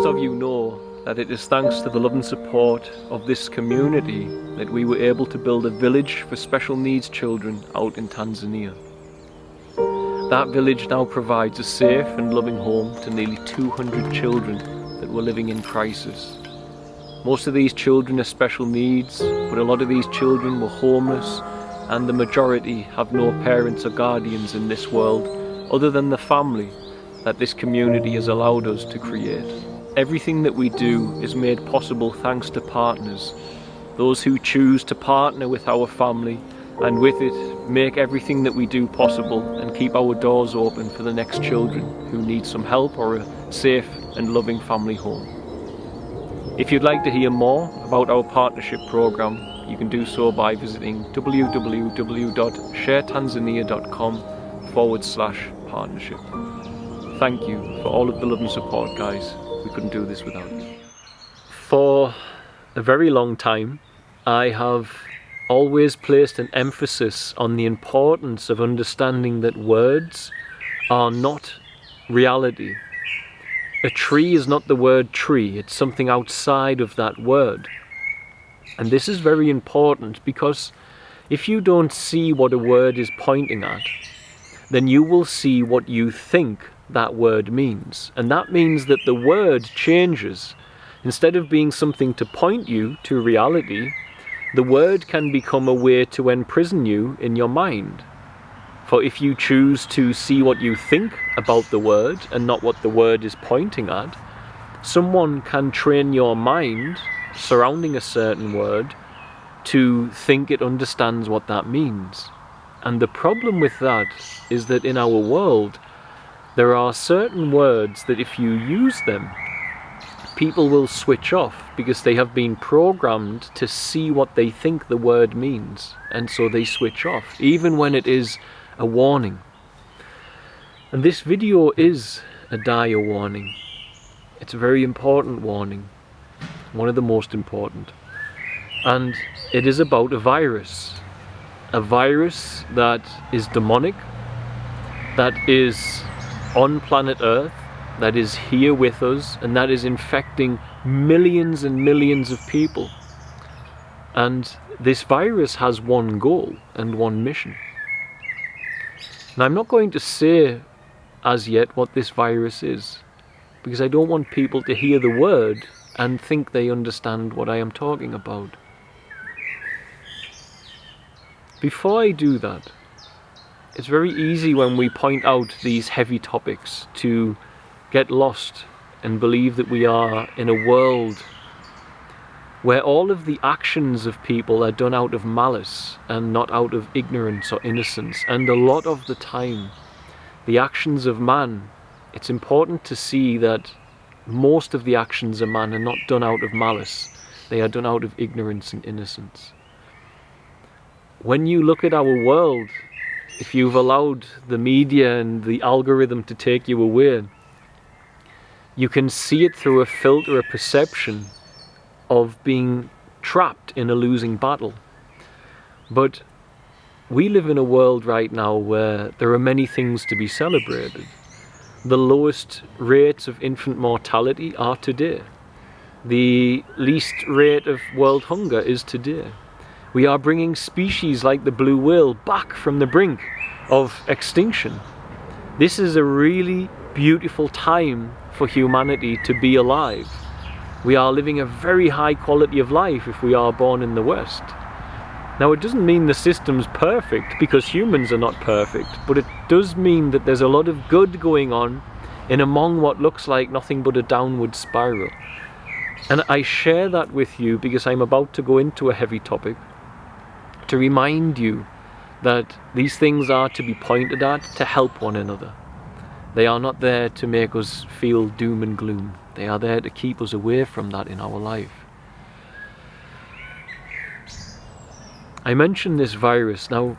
of you know that it is thanks to the love and support of this community that we were able to build a village for special needs children out in Tanzania. That village now provides a safe and loving home to nearly 200 children that were living in crisis. Most of these children are special needs, but a lot of these children were homeless, and the majority have no parents or guardians in this world other than the family that this community has allowed us to create. Everything that we do is made possible thanks to partners, those who choose to partner with our family and with it make everything that we do possible and keep our doors open for the next children who need some help or a safe and loving family home. If you'd like to hear more about our partnership program, you can do so by visiting www.sharetanzania.com/partnership. Thank you for all of the love and support, guys. We couldn't do this without you. For a very long time, I have always placed an emphasis on the importance of understanding that words are not reality. A tree is not the word tree, it's something outside of that word. And this is very important because if you don't see what a word is pointing at, then you will see what you think that word means. And that means that the word changes. Instead of being something to point you to reality, the word can become a way to imprison you in your mind. For if you choose to see what you think about the word and not what the word is pointing at, someone can train your mind surrounding a certain word to think it understands what that means. And the problem with that is that in our world, there are certain words that if you use them, people will switch off because they have been programmed to see what they think the word means, and so they switch off, even when it is a warning. And this video is a dire warning. It's a very important warning, one of the most important. And it is about a virus that is demonic, that is on planet Earth, that is here with us, and that is infecting millions and millions of people. And this virus has one goal and one mission. Now, I'm not going to say as yet what this virus is, because I don't want people to hear the word and think they understand what I am talking about. Before I do that, it's very easy when we point out these heavy topics to get lost and believe that we are in a world where all of the actions of people are done out of malice and not out of ignorance or innocence. And a lot of the time, the actions of man, it's important to see that most of the actions of man are not done out of malice. They are done out of ignorance and innocence. When you look at our world, if you've allowed the media and the algorithm to take you away, you can see it through a filter, a perception of being trapped in a losing battle. But we live in a world right now where there are many things to be celebrated. The lowest rates of infant mortality are today. The least rate of world hunger is today. We are bringing species like the blue whale back from the brink of extinction. This is a really beautiful time for humanity to be alive. We are living a very high quality of life if we are born in the West. Now, it doesn't mean the system's perfect, because humans are not perfect, but it does mean that there's a lot of good going on in among what looks like nothing but a downward spiral. And I share that with you because I'm about to go into a heavy topic to remind you that these things are to be pointed at to help one another. They are not there to make us feel doom and gloom. They are there to keep us away from that in our life. I mentioned this virus. Now,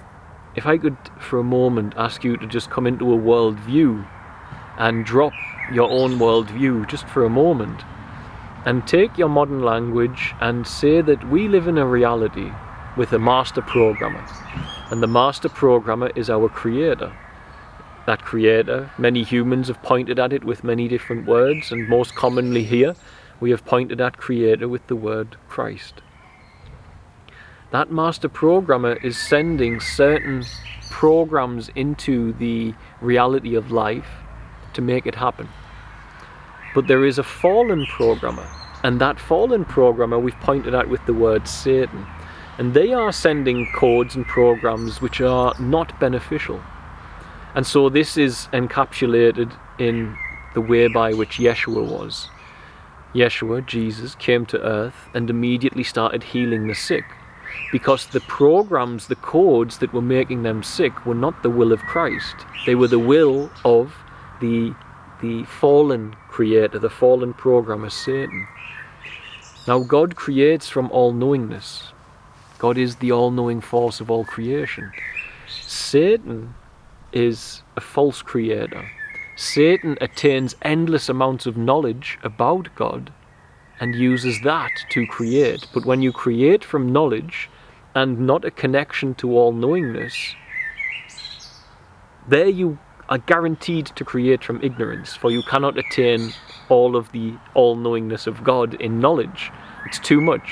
if I could for a moment ask you to just come into a world view and drop your own world view just for a moment and take your modern language and say that we live in a reality with a master programmer, and the master programmer is our creator. that creator. Many humans have pointed at it with many different words, and most commonly here we have pointed at creator with the word Christ. That master programmer is sending certain programs into the reality of life to make it happen. But there is a fallen programmer, and that fallen programmer we've pointed at with the word Satan. And they are sending codes and programs which are not beneficial. And so this is encapsulated in the way by which Yeshua was. Yeshua, Jesus, came to earth and immediately started healing the sick, because the programs, the codes that were making them sick were not the will of Christ. They were the will of the fallen creator, the fallen programmer, Satan. Now God creates from all-knowingness. God is the all-knowing force of all creation. Satan is a false creator. Satan attains endless amounts of knowledge about God and uses that to create. But when you create from knowledge and not a connection to all-knowingness, there you are guaranteed to create from ignorance, for you cannot attain all of the all-knowingness of God in knowledge. It's too much.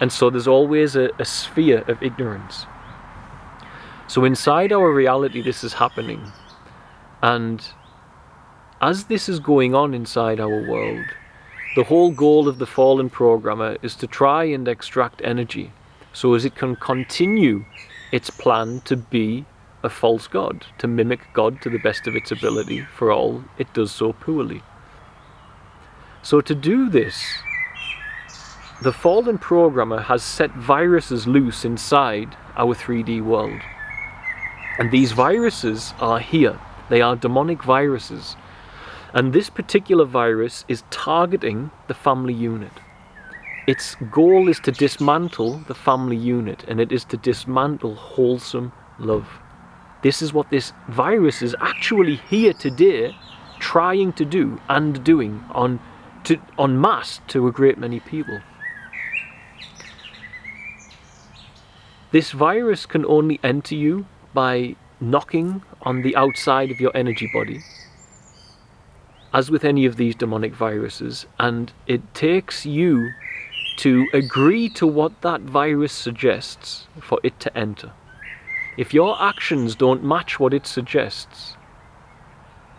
And so there's always a sphere of ignorance. So inside our reality this is happening. And as this is going on inside our world, the whole goal of the fallen programmer is to try and extract energy so as it can continue its plan to be a false god, to mimic God to the best of its ability, for all it does so poorly. So to do this, the fallen programmer has set viruses loose inside our 3D world. And these viruses are here. They are demonic viruses. And this particular virus is targeting the family unit. Its goal is to dismantle the family unit, and it is to dismantle wholesome love. This is what this virus is actually here today trying to do and doing en masse to a great many people. This virus can only enter you by knocking on the outside of your energy body, as with any of these demonic viruses, and it takes you to agree to what that virus suggests for it to enter. If your actions don't match what it suggests,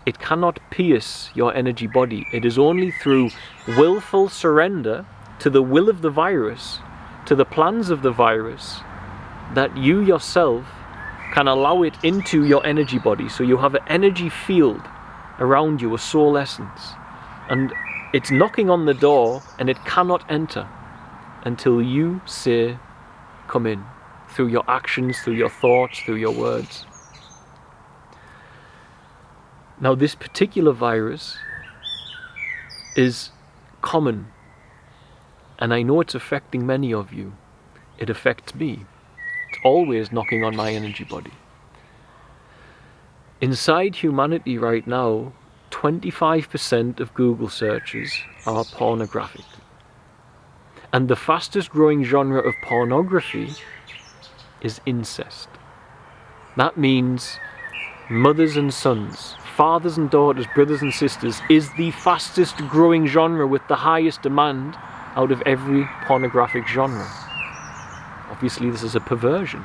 it cannot pierce your energy body. It is only through willful surrender to the will of the virus, to the plans of the virus, that you yourself can allow it into your energy body. So you have an energy field around you, a soul essence, and it's knocking on the door and it cannot enter until you say, come in, through your actions, through your thoughts, through your words. Now this particular virus is common, and I know it's affecting many of you. It affects me. It's always knocking on my energy body. Inside humanity right now, 25% of Google searches are pornographic. And the fastest growing genre of pornography is incest. That means mothers and sons, fathers and daughters, brothers and sisters is the fastest growing genre with the highest demand out of every pornographic genre. Obviously this is a perversion.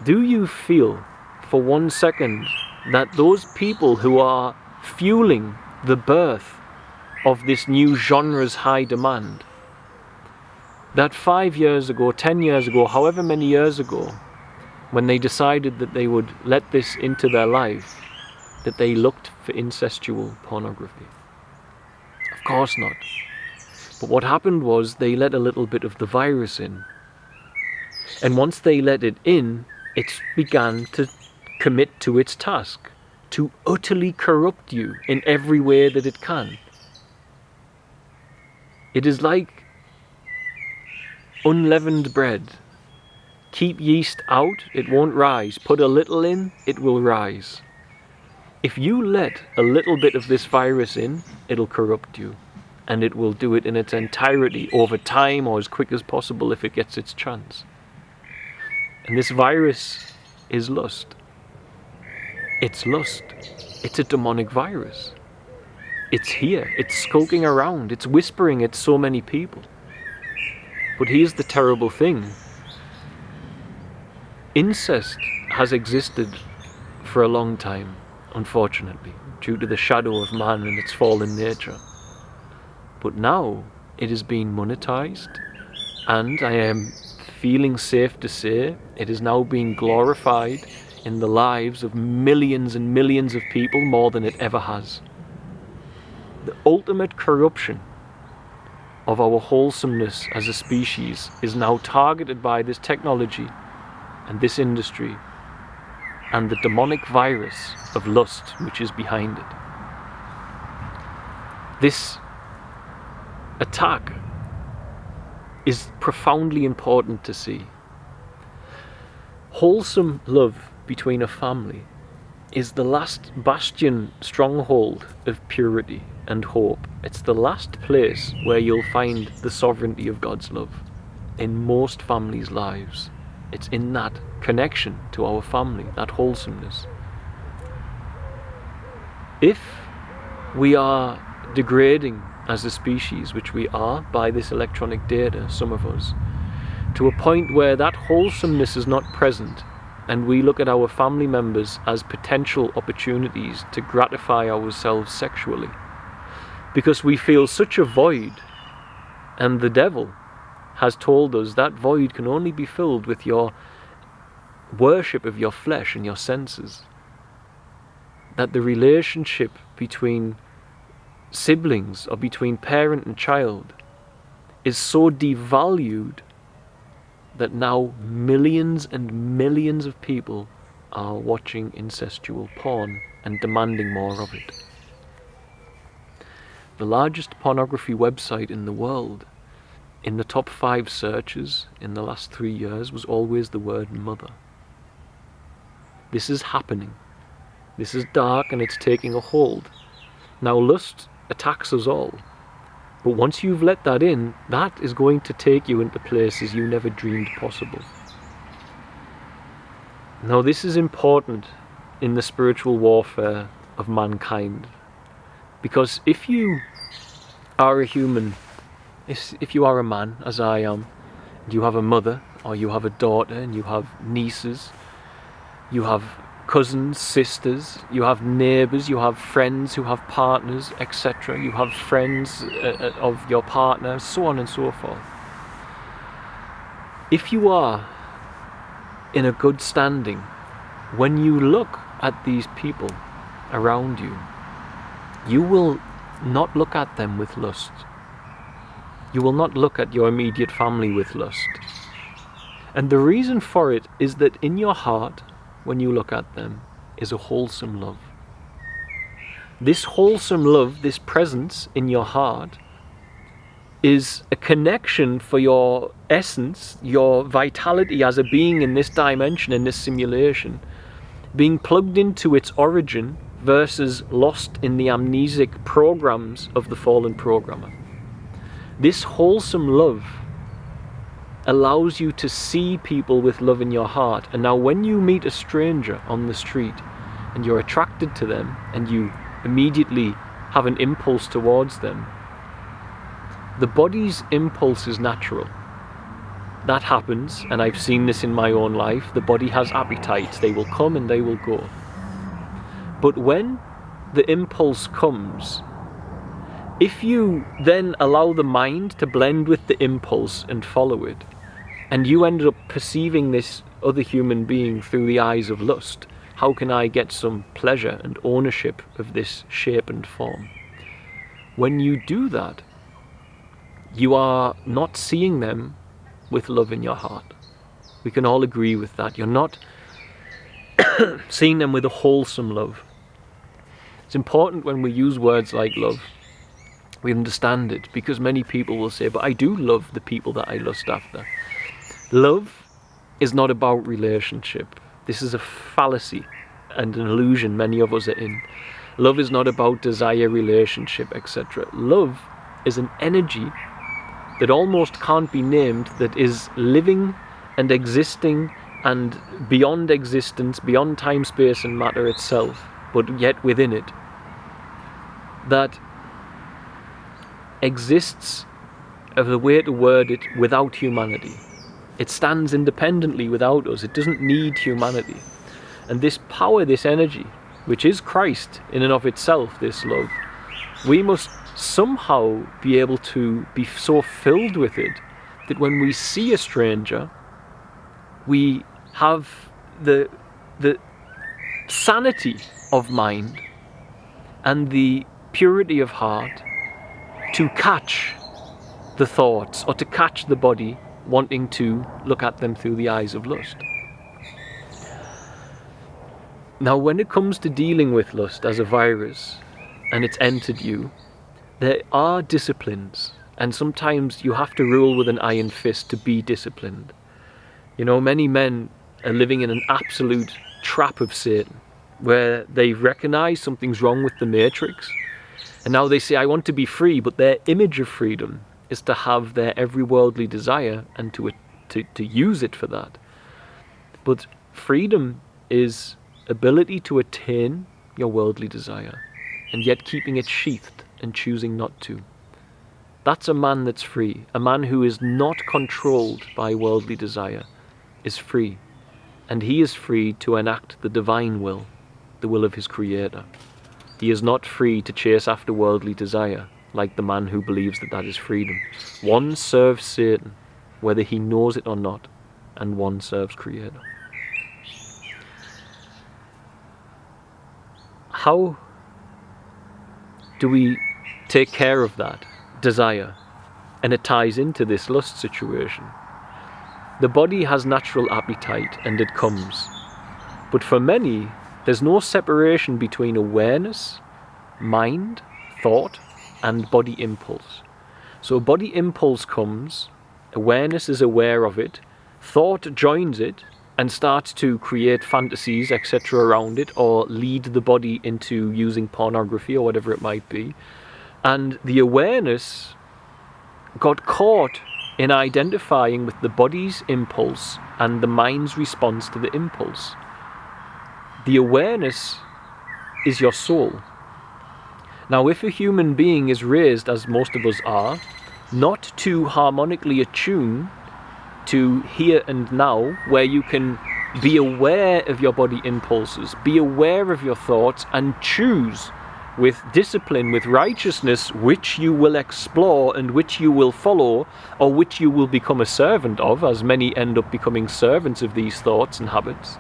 Do you feel for 1 second that those people who are fueling the birth of this new genre's high demand, that 5 years ago, 10 years ago, however many years ago, when they decided that they would let this into their life, that they looked for incestual pornography? Of course not. But what happened was they let a little bit of the virus in. And once they let it in, it began to commit to its task, to utterly corrupt you in every way that it can. It is like unleavened bread. Keep yeast out, it won't rise. Put a little in, it will rise. If you let a little bit of this virus in, it'll corrupt you. And it will do it in its entirety over time, or as quick as possible if it gets its chance. And this virus is lust. It's lust. It's a demonic virus. It's here. It's skulking around. It's whispering at so many people. But here's the terrible thing. Incest has existed for a long time, unfortunately, due to the shadow of man and its fallen nature. But now it is being monetized, and I am feeling safe to say it is now being glorified in the lives of millions and millions of people more than it ever has. The ultimate corruption of our wholesomeness as a species is now targeted by this technology and this industry and the demonic virus of lust which is behind it. This attack is profoundly important to see. Wholesome love between a family is the last bastion, stronghold of purity and hope. It's the last place where you'll find the sovereignty of God's love in most families' lives. It's in that connection to our family, that wholesomeness. If we are degrading as a species, which we are by this electronic data, some of us, to a point where that wholesomeness is not present, and we look at our family members as potential opportunities to gratify ourselves sexually, because we feel such a void, and the devil has told us that void can only be filled with your worship of your flesh and your senses, that the relationship between siblings or between parent and child is so devalued that now millions and millions of people are watching incestual porn and demanding more of it. The largest pornography website in the world, in the top 5 searches in the last 3 years, was always the word mother. This is happening. This is dark and it's taking a hold. Now lust attacks us all. But once you've let that in, that is going to take you into places you never dreamed possible. Now this is important in the spiritual warfare of mankind. Because if you are a human, if you are a man, as I am, and you have a mother, or you have a daughter, and you have nieces, you have cousins, sisters, you have neighbours, you have friends who have partners, etc. You have friends of your partner, so on and so forth. If you are in a good standing, when you look at these people around you, you will not look at them with lust. You will not look at your immediate family with lust. And the reason for it is that in your heart, when you look at them, is a wholesome love. This wholesome love, this presence in your heart, is a connection for your essence, your vitality as a being in this dimension, in this simulation, being plugged into its origin versus lost in the amnesic programs of the fallen programmer. This wholesome love allows you to see people with love in your heart. And now when you meet a stranger on the street and you're attracted to them and you immediately have an impulse towards them, the body's impulse is natural. That happens, and I've seen this in my own life. The body has appetites. They will come and they will go. But when the impulse comes, if you then allow the mind to blend with the impulse and follow it, and you end up perceiving this other human being through the eyes of lust, how can I get some pleasure and ownership of this shape and form? When you do that, you are not seeing them with love in your heart. We can all agree with that. You're not seeing them with a wholesome love. It's important when we use words like love, we understand it, because many people will say, but I do love the people that I lust after. Love is not about relationship. This is a fallacy and an illusion many of us are in. Love is not about desire, relationship, etc. Love is an energy that almost can't be named, that is living and existing and beyond existence, beyond time, space and matter itself, but yet within it, that exists, of the way to word it, without humanity. It stands independently without us. It doesn't need humanity. And this power, this energy, which is Christ in and of itself, this love, we must somehow be able to be so filled with it that when we see a stranger, we have the sanity of mind and the purity of heart to catch the thoughts or to catch the body wanting to look at them through the eyes of lust. Now, when it comes to dealing with lust as a virus and it's entered you, there are disciplines, and sometimes you have to rule with an iron fist to be disciplined. You know, many men are living in an absolute trap of Satan, where they recognize something's wrong with the matrix, and now they say, I want to be free, but their image of freedom is to have their every worldly desire and to use it for that. But freedom is ability to attain your worldly desire, and yet keeping it sheathed and choosing not to. That's a man that's free. A man who is not controlled by worldly desire is free, and he is free to enact the divine will, the will of his Creator. He is not free to chase after worldly desire, like the man who believes that that is freedom. One serves Satan, whether he knows it or not, and one serves Creator. How do we take care of that desire? And it ties into this lust situation. The body has natural appetite and it comes. But for many, there's no separation between awareness, mind, thought, and body impulse. So body impulse comes, awareness is aware of it, thought joins it and starts to create fantasies, etc. around it, or lead the body into using pornography or whatever it might be. And the awareness got caught in identifying with the body's impulse and the mind's response to the impulse. The awareness is your soul. Now, if a human being is raised, as most of us are, not to harmonically attune to here and now, where you can be aware of your body impulses, be aware of your thoughts, and choose with discipline, with righteousness, which you will explore and which you will follow, or which you will become a servant of, as many end up becoming servants of these thoughts and habits.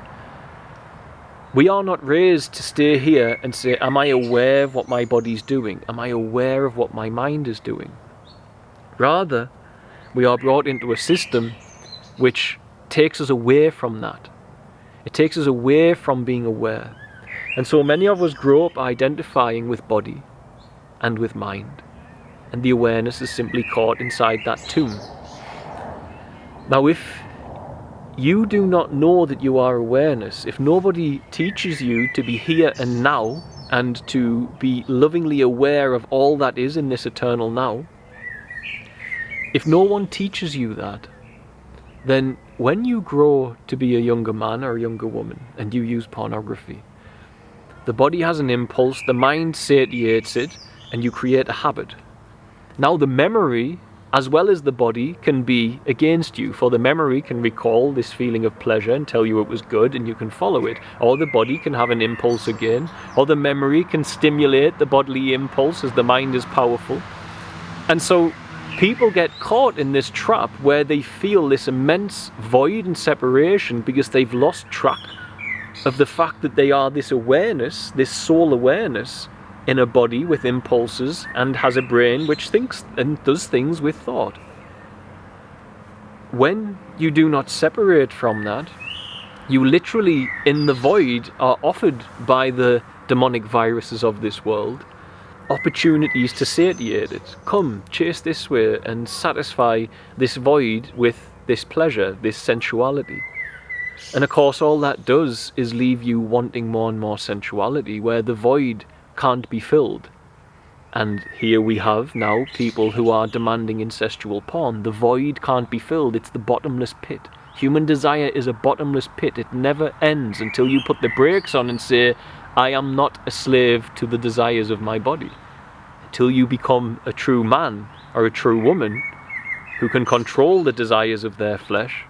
We are not raised to stay here and say, am I aware of what my body's doing? Am I aware of what my mind is doing? Rather, we are brought into a system which takes us away from that. It takes us away from being aware. And so many of us grow up identifying with body and with mind. And the awareness is simply caught inside that tomb. Now, if you do not know that you are awareness, if nobody teaches you to be here and now and to be lovingly aware of all that is in this eternal now, if no one teaches you that, then when you grow to be a younger man or a younger woman and you use pornography, the body has an impulse, the mind satiates it, and you create a habit. Now the memory, as well as the body, can be against you, for the memory can recall this feeling of pleasure and tell you it was good and you can follow it. Or the body can have an impulse again, or the memory can stimulate the bodily impulse as the mind is powerful. And so people get caught in this trap where they feel this immense void and separation because they've lost track of the fact that they are this awareness, this soul awareness, in a body with impulses and has a brain which thinks and does things with thought. When you do not separate from that, you literally, in the void, are offered by the demonic viruses of this world opportunities to satiate it. Come, chase this way and satisfy this void with this pleasure, this sensuality. And of course all that does is leave you wanting more and more sensuality, where the void can't be filled. And here we have now people who are demanding incestual porn. The void can't be filled. It's the bottomless pit. Human desire is a bottomless pit. It never ends until you put the brakes on and say, I am not a slave to the desires of my body. Until you become a true man or a true woman who can control the desires of their flesh,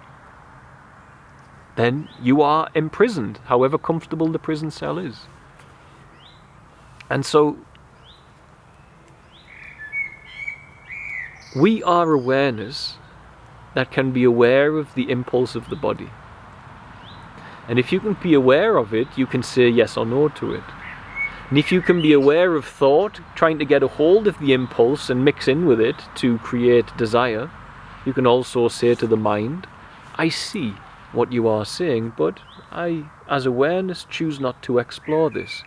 then you are imprisoned, however comfortable the prison cell is. And so, we are awareness that can be aware of the impulse of the body. And if you can be aware of it, you can say yes or no to it. And if you can be aware of thought, trying to get a hold of the impulse and mix in with it to create desire, you can also say to the mind, I see what you are saying, but I, as awareness, choose not to explore this.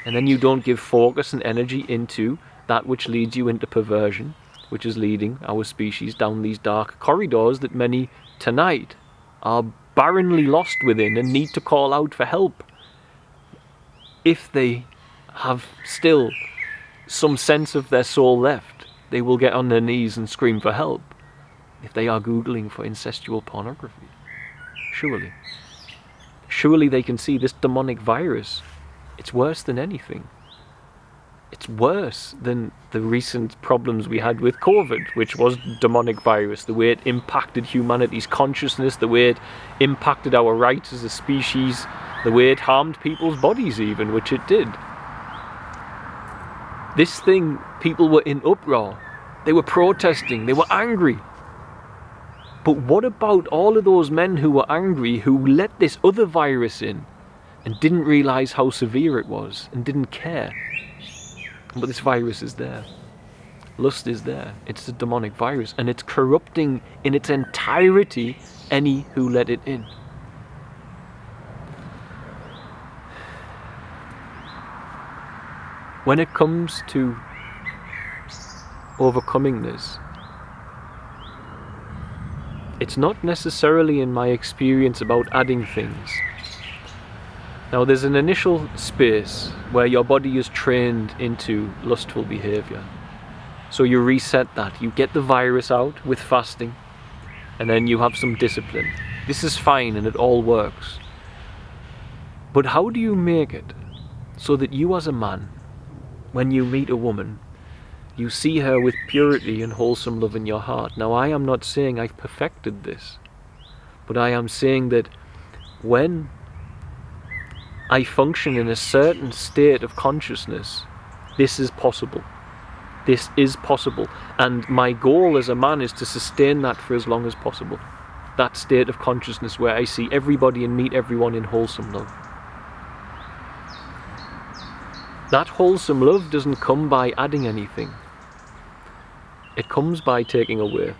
And then you don't give focus and energy into that which leads you into perversion, which is leading our species down these dark corridors that many tonight are barrenly lost within and need to call out for help. If they have still some sense of their soul left, they will get on their knees and scream for help. If they are Googling for incestual pornography, surely they can see this demonic virus. It's worse than anything. It's worse than the recent problems we had with COVID, which was demonic virus, the way it impacted humanity's consciousness, the way it impacted our rights as a species, the way it harmed people's bodies even, which it did. This thing, people were in uproar. They were protesting, they were angry. But what about all of those men who were angry, who let this other virus in and didn't realise how severe it was and didn't care? But this virus is there. Lust is there. It's a demonic virus, and it's corrupting in its entirety any who let it in. When it comes to overcoming this, it's not necessarily, in my experience, about adding things. Now, there's an initial space where your body is trained into lustful behavior. So you reset that. You get the virus out with fasting, and then you have some discipline. This is fine and it all works. But how do you make it so that you as a man, when you meet a woman, you see her with purity and wholesome love in your heart? Now, I am not saying I've perfected this, but I am saying that when I function in a certain state of consciousness, this is possible. This is possible. And my goal as a man is to sustain that for as long as possible. That state of consciousness where I see everybody and meet everyone in wholesome love. That wholesome love doesn't come by adding anything. It comes by taking away.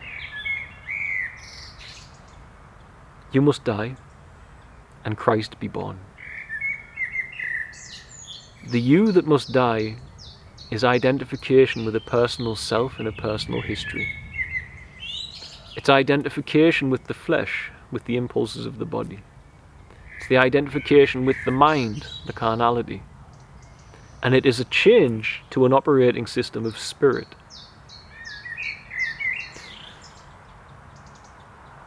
You must die, and Christ be born. The you that must die is identification with a personal self and a personal history. It's identification with the flesh, with the impulses of the body. It's the identification with the mind, the carnality. And it is a change to an operating system of spirit.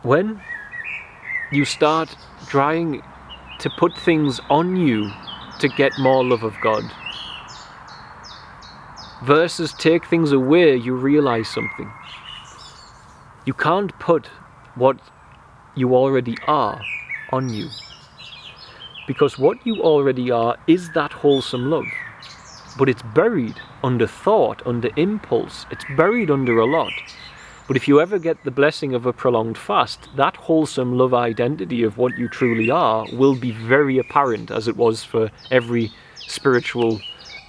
When you start trying to put things on you to get more love of God, versus take things away, you realize something. You can't put what you already are on you, because what you already are is that wholesome love, but it's buried under thought, under impulse. It's buried under a lot. But if you ever get the blessing of a prolonged fast, that wholesome love identity of what you truly are will be very apparent, as it was for every spiritual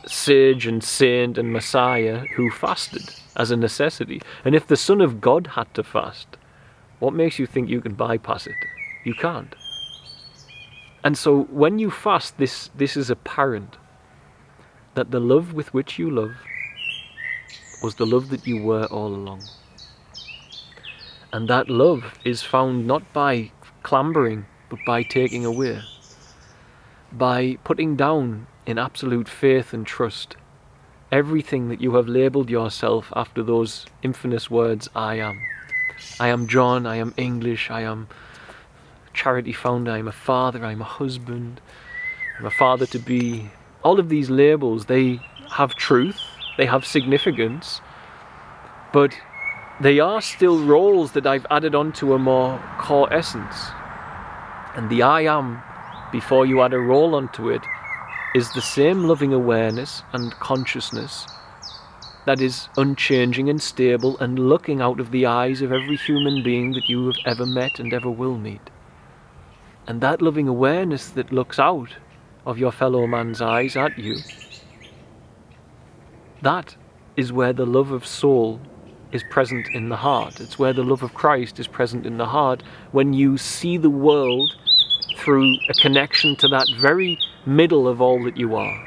sage and saint and Messiah who fasted as a necessity. And if the Son of God had to fast, what makes you think you can bypass it? You can't. And so when you fast, this is apparent, that the love with which you love was the love that you were all along. And that love is found not by clambering, but by taking away. By putting down in absolute faith and trust everything that you have labelled yourself after those infamous words, I am. I am John, I am English, I am charity founder, I'm a father, I'm a husband, I'm a father-to-be. All of these labels, they have truth, they have significance, but they are still roles that I've added onto a more core essence. And the I am, before you add a role onto it, is the same loving awareness and consciousness that is unchanging and stable and looking out of the eyes of every human being that you have ever met and ever will meet. And that loving awareness that looks out of your fellow man's eyes at you, that is where the love of soul is present in the heart. It's where the love of Christ is present in the heart, when you see the world through a connection to that very middle of all that you are.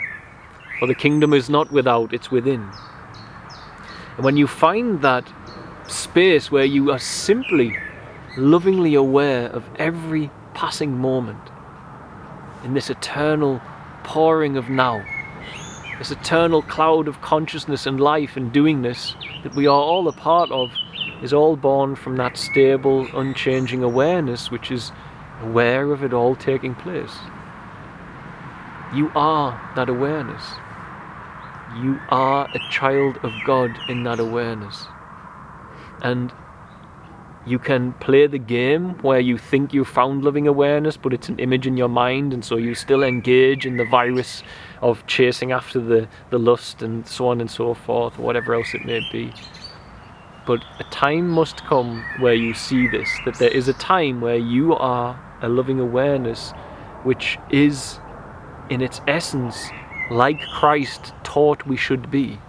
For the kingdom is not without, it's within. And when you find that space where you are simply lovingly aware of every passing moment in this eternal pouring of now, this eternal cloud of consciousness and life and doingness that we are all a part of, is all born from that stable, unchanging awareness which is aware of it all taking place. You are that awareness. You are a child of God in that awareness. And you can play the game where you think you found loving awareness, but it's an image in your mind, and so you still engage in the virus of chasing after the lust and so on and so forth, or whatever else it may be. But a time must come where you see this, that there is a time where you are a loving awareness which is, in its essence, like Christ taught we should be.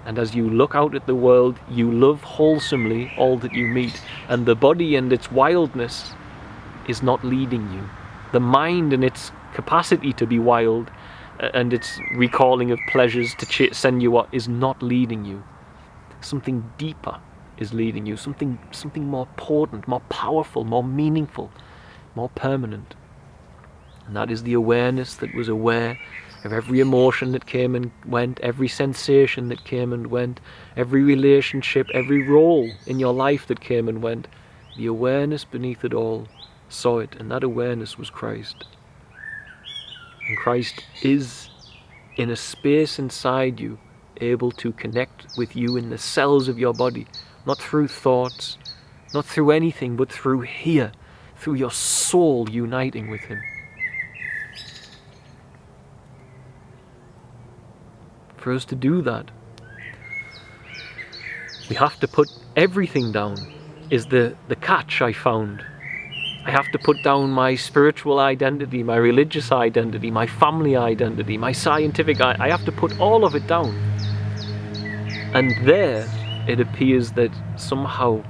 And as you look out at the world, you love wholesomely all that you meet. And the body and its wildness is not leading you. The mind and its capacity to be wild and its recalling of pleasures to send you what is not leading you. Something deeper is leading you. Something more potent, more powerful, more meaningful, more permanent. And that is the awareness that was aware of every emotion that came and went, every sensation that came and went, every relationship, every role in your life that came and went. The awareness beneath it all saw it, and that awareness was Christ. And Christ is, in a space inside you, able to connect with you in the cells of your body, not through thoughts, not through anything, but through here, through your soul uniting with Him. For us to do that, we have to put everything down, is the catch I found. I have to put down my spiritual identity, my religious identity, my family identity, my scientific I have to put all of it down. And there it appears that somehow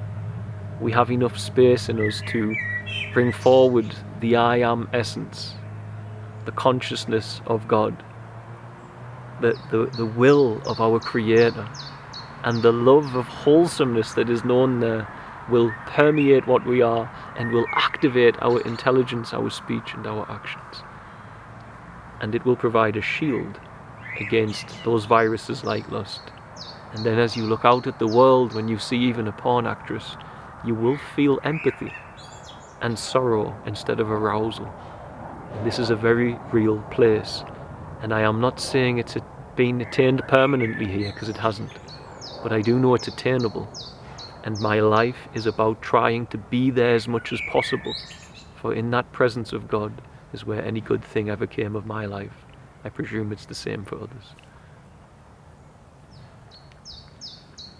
we have enough space in us to bring forward the I am essence, the consciousness of God, the will of our Creator, and the love of wholesomeness that is known there will permeate what we are and will activate our intelligence, our speech and our actions. And it will provide a shield against those viruses like lust. And then as you look out at the world, when you see even a porn actress, you will feel empathy and sorrow instead of arousal. And this is a very real place. And I am not saying it's been attained permanently here, because it hasn't. But I do know it's attainable. And my life is about trying to be there as much as possible. For in that presence of God is where any good thing ever came of my life. I presume it's the same for others.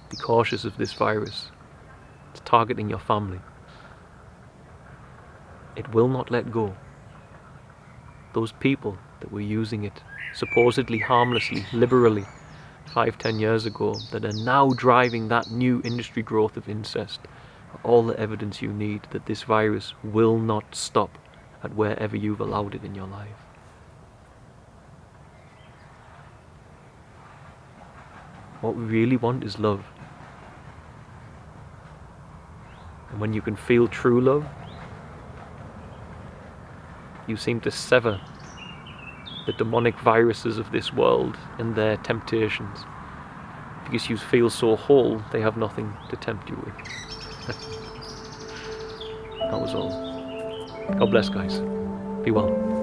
Be cautious of this virus. It's targeting your family. It will not let go. Those people that were using it supposedly harmlessly, liberally, 5-10 years ago, that are now driving that new industry growth of incest, are all the evidence you need that this virus will not stop at wherever you've allowed it in your life. What we really want is love. And when you can feel true love, you seem to sever the demonic viruses of this world and their temptations, because you feel so whole they have nothing to tempt you with. That was all. God bless, guys. Be well.